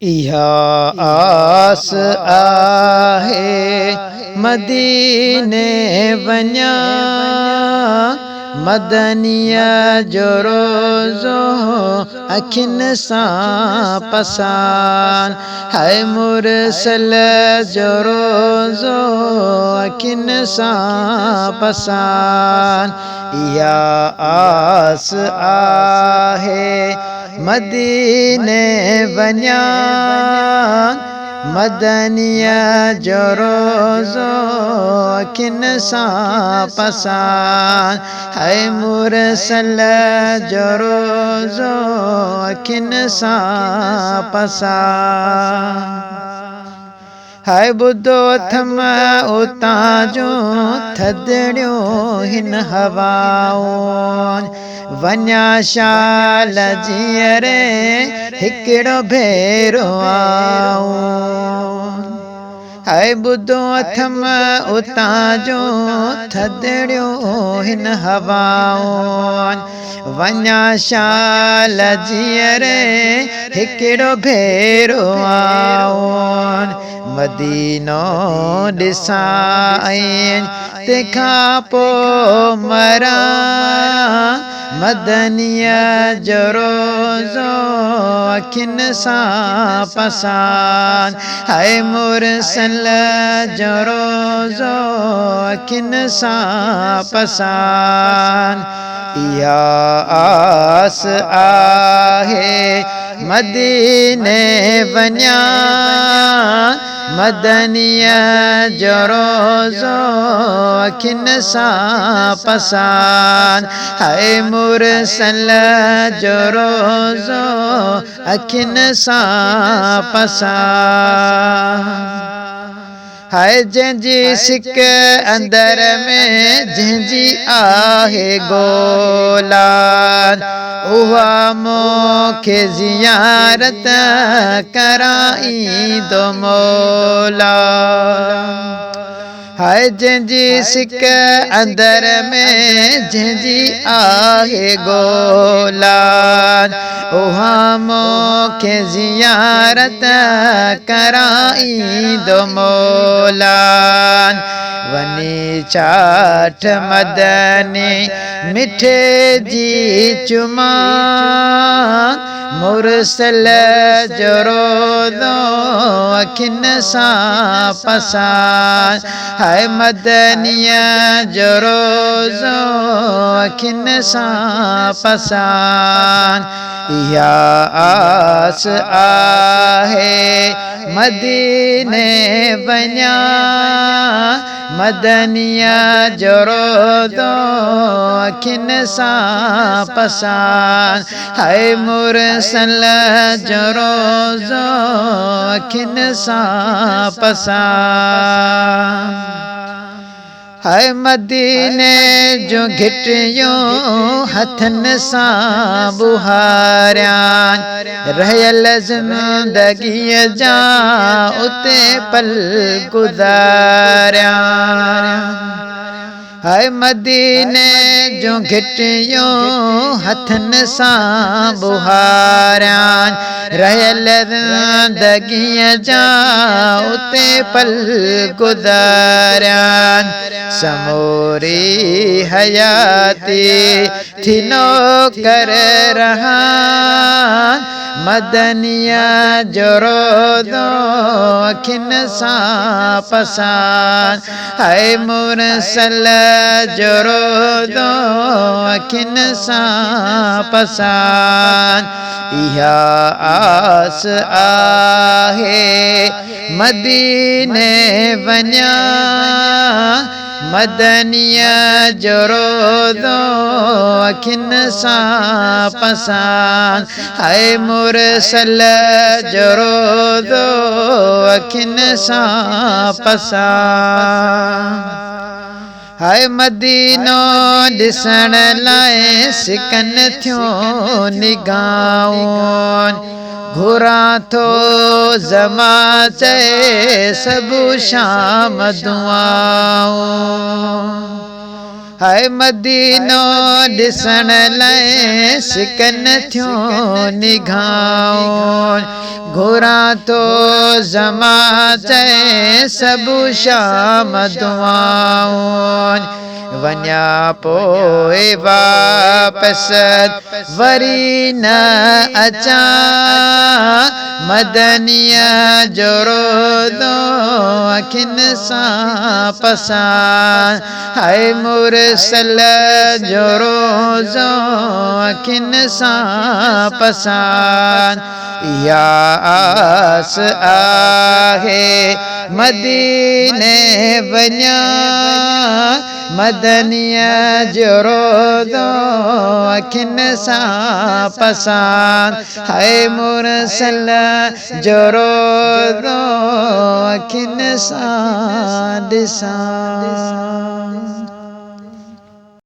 इहा आस आहे मदीने वञा मदनीअ जो रोज़ो अखियुनि सां पसान है मुरसल जो रोज़ो अखियुनि सां पसान इहा आस आहे मदीने वञा मदनीअ जो रोज़ो अखियुनि सां पसान है मुरसल जो रोज़ो अखियुनि सां पसान है ॿुधो थम उतां जो थधिड़ियूं हिन हवाऊं वञा शाल जीअरे हिकिड़ो भेरो आऊं है ॿुधो थम उतां जो थधिड़ियूं हिन हवाऊं वञा शाल जीअरे हिकिड़ो भेरो आऊं मदीनो ॾिसां तंहिंखां पोइ मरां मदनीअ जो रोज़ो अखियुनि सां पसान है मुरसल जो रोज़ो अखियुनि सां पसान इहा आस आहे मदीने वञा मदनीअ जो रोज़ो अखियुनि सां पसान है मुरसल जो रोज़ो अखियुनि सां पसान है जंहिंजी सिक अंदर में जंहिंजी आहे ॻोल्हा उहा मूंखे ज़ियारत कराईंदो मौला है जंहिंजी सिक अंदर में जंहिंजी आहे ॻोल्हा उहा मूंखे ज़ियारत कराईंदो मौला वनी चाठ मदनी मिठे जी चुमा मुरसल जो रोज़ो अखियुनि सां पसान है मदनीअ जो रोज़ो अखियुनि सां पसान इहा आस आहे मदीने वञा मदनीअ जो रोज़ो अखियुनि सां पसान है मुरसल जो रोज़ो अखियुनि सां पसान है मदीने जो घिटियूं हथनि सां ॿुहारियां रहियल ज़िंदगीअ जा उते पल गुज़ारियां है मदीने जो घिटियूं हथनि सां ॿुहारियां रहियल ज़िंदगीअ जा उते पल गुज़ारियां समूरी हयाती थी नौकर रहा मदनीअ जो रोज़ो अखियुनि सां पसान है मुरसल जो रोज़ो अखियुनि सां पसान इहा आस आहे मदीने वञा मदनीअ जो रोज़ो अखियुनि सां पसान है मुरसल जो रोज़ो अखियुनि सां पसान है मदीनो ॾिसण लाइ सिकनि थियूं निगाहूं घुरां थो ज़मा चए सभु शाम दुआऊं है मदीनो ॾिसण लाइ सिकनि थियूं निगाहूं घुरा तो ज़मा चए सबु शाम दुआऊं वञा पोइ वापसि वरी न अचां मदनीअ जो रोज़ो अखियुनि सां पसां हाय मुरसल जो रोज़ो अखियुनि सां पसां या आस आहे मदीने वञा मदनीअ जो रोज़ो अखियुनि सां पसां हाय मुरसल जो रोज़ो अखियुनि सां ॾिसां।